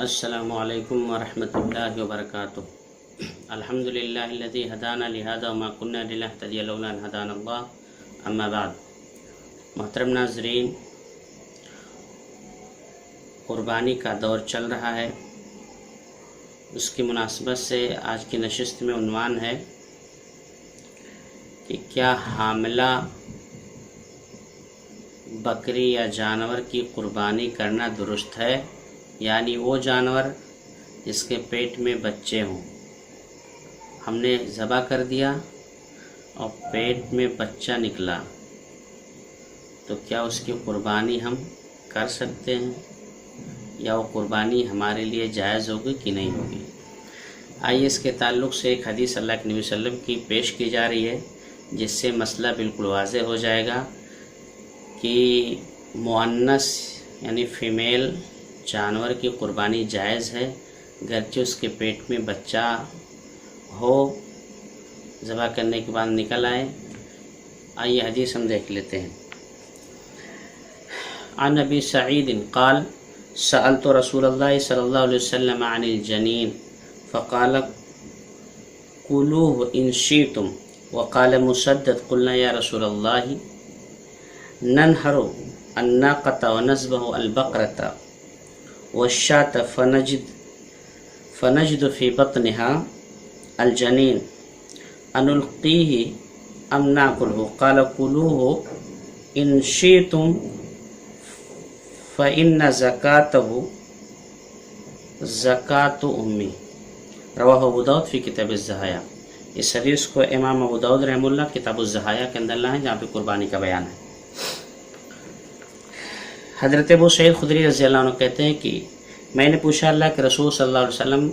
السلام علیکم ورحمۃ اللہ وبرکاتہ۔ الحمدللہ الذی ہدانا لہذا وما كنا لنہتدی لولا ان ہدانا اللہ، اما بعد۔ محترم ناظرین، قربانی کا دور چل رہا ہے، اس کی مناسبت سے آج کی نشست میں عنوان ہے کہ کیا حاملہ بکری یا جانور کی قربانی کرنا درست ہے، یعنی وہ جانور جس کے پیٹ میں بچے ہوں، ہم نے ذبح کر دیا اور پیٹ میں بچہ نکلا تو کیا اس کی قربانی ہم کر سکتے ہیں یا وہ قربانی ہمارے لیے جائز ہوگی کہ نہیں ہوگی؟ آئیے اس کے تعلق سے ایک حدیث اللہ کے نبی صلی اللہ علیہ وسلم کی پیش کی جا رہی ہے، جس سے مسئلہ بالکل واضح ہو جائے گا کہ مؤنث یعنی فیمیل جانور کی قربانی جائز ہے، گرچہ اس کے پیٹ میں بچہ ہو، ذبح کرنے کے بعد نکل آئے۔ آئیے حدیث ہم دیکھ لیتے ہیں۔ عن ابی سعید قال سألت رسول اللہ صلی اللہ علیہ وسلم عن الجنین فقال کلوہ ان شئتم وقال مسدد قلنا یا رسول اللہ ننحر الناقة ونذبح البقرة والشاة فنجد في بطنها الجنين أنلقيه أم نأكله قال كلوه إن شئتم فإن زكاته زكاة أمي، رواه ابو داؤد فی کتاب الضحایا۔ اس حدیث کو امام ابو داؤد رحمہ اللہ کتاب الضحایا کے اندر لائے ہیں، جہاں پہ قربانی کا بیان ہے۔ حضرت ابو سعید خدری رضی اللہ عنہ کہتے ہیں کہ میں نے پوچھا اللہ کے رسول صلی اللہ علیہ وسلم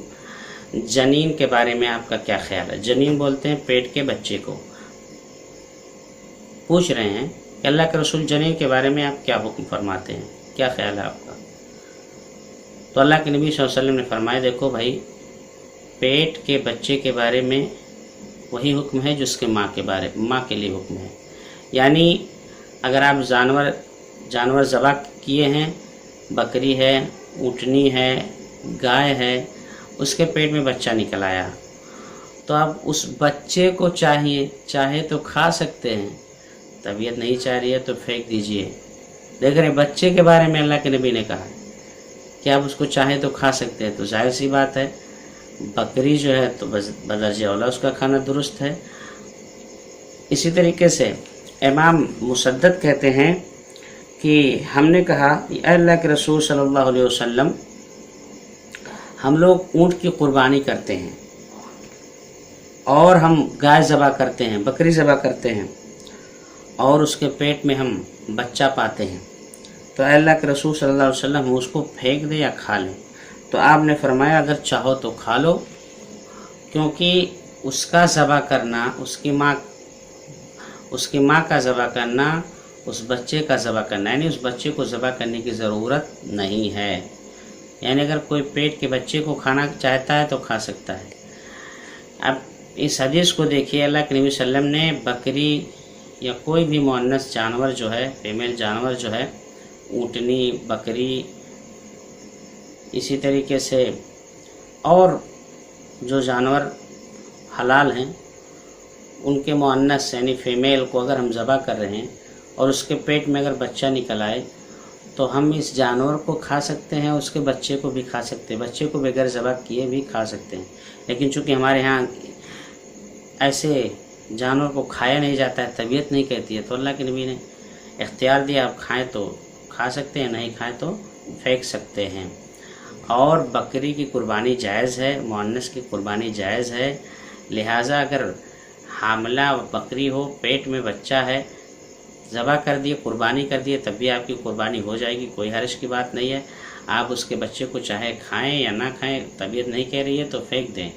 جنین کے بارے میں آپ کا کیا خیال ہے؟ جنین بولتے ہیں پیٹ کے بچے کو، پوچھ رہے ہیں کہ اللہ کے رسول جنین کے بارے میں آپ کیا حکم فرماتے ہیں، کیا خیال ہے آپ کا؟ تو اللہ کے نبی صلی اللہ علیہ وسلم نے فرمایا دیکھو بھائی، پیٹ کے بچے کے بارے میں وہی حکم ہے جو اس کے ماں کے لیے حکم ہے، یعنی اگر آپ جانور ذبح کیے ہیں، بکری ہے، اونٹنی ہے، گائے ہے، اس کے پیٹ میں بچہ نکل آیا تو آپ اس بچے کو چاہے تو کھا سکتے ہیں، طبیعت نہیں چاہ رہی ہے تو پھینک دیجئے۔ دیکھ رہے ہیں بچے کے بارے میں اللہ کے نبی نے کہا کہ آپ اس کو چاہے تو کھا سکتے ہیں، تو ظاہر سی بات ہے بکری جو ہے تو بدرجہ اولا اس کا کھانا درست ہے۔ اسی طریقے سے امام مسدد کہتے ہیں کہ ہم نے کہا اے اللہ کے رسول صلی اللہ علیہ وسلم، ہم لوگ اونٹ کی قربانی کرتے ہیں اور ہم گائے ذبح کرتے ہیں، بکری ذبح کرتے ہیں اور اس کے پیٹ میں ہم بچہ پاتے ہیں، تو اے اللہ کے رسول صلی اللہ علیہ وسلم ہم اس کو پھینک دیں یا کھا لیں؟ تو آپ نے فرمایا اگر چاہو تو کھا لو، کیونکہ اس کا ذبح کرنا، اس کی ماں کا ذبح کرنا، اس بچے کا ذبح کرنا، یعنی اس بچے کو ذبح کرنے کی ضرورت نہیں ہے، یعنی اگر کوئی پیٹ کے بچے کو کھانا چاہتا ہے تو کھا سکتا ہے۔ اب اس حدیث کو دیکھیے، اللہ کے نبی صلی اللہ علیہ وسلم نے بکری یا کوئی بھی مؤنث جانور جو ہے، فیمیل جانور جو ہے، اونٹنی، بکری، اسی طریقے سے اور جو جانور حلال ہیں ان کے مؤنث یعنی فیمیل کو اگر ہم ذبح کر رہے ہیں اور اس کے پیٹ میں اگر بچہ نکل آئے تو ہم اس جانور کو کھا سکتے ہیں، اس کے بچے کو بھی کھا سکتے ہیں، بچے کو بغیر ذبح کیے بھی کھا سکتے ہیں، لیکن چونکہ ہمارے ہاں ایسے جانور کو کھایا نہیں جاتا ہے، طبیعت نہیں کہتی ہے، تو اللہ کے نبی نے اختیار دیا آپ کھائیں تو کھا سکتے ہیں، نہیں کھائیں تو پھینک سکتے ہیں۔ اور بکری کی قربانی جائز ہے، مؤنث کی قربانی جائز ہے، لہٰذا اگر حاملہ بکری ہو، پیٹ میں بچہ ہے، ذبح کر دیے، قربانی کر دیے، تب بھی آپ کی قربانی ہو جائے گی، کوئی حرج کی بات نہیں ہے۔ آپ اس کے بچے کو چاہے کھائیں یا نہ کھائیں، طبیعت نہیں کہہ رہی ہے تو پھینک دیں،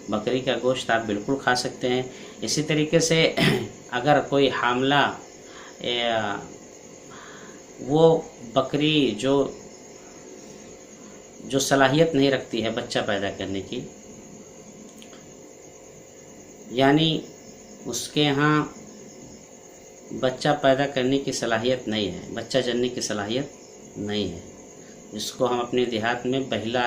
بکری کا گوشت آپ بالکل کھا سکتے ہیں۔ اسی طریقے سے اگر کوئی حاملہ وہ بکری جو صلاحیت نہیں رکھتی ہے بچہ پیدا کرنے کی، یعنی اس کے ہاں بچہ پیدا کرنے کی صلاحیت نہیں ہے، بچہ جننے کی صلاحیت نہیں ہے، جس کو ہم اپنے دیہات میں بہلا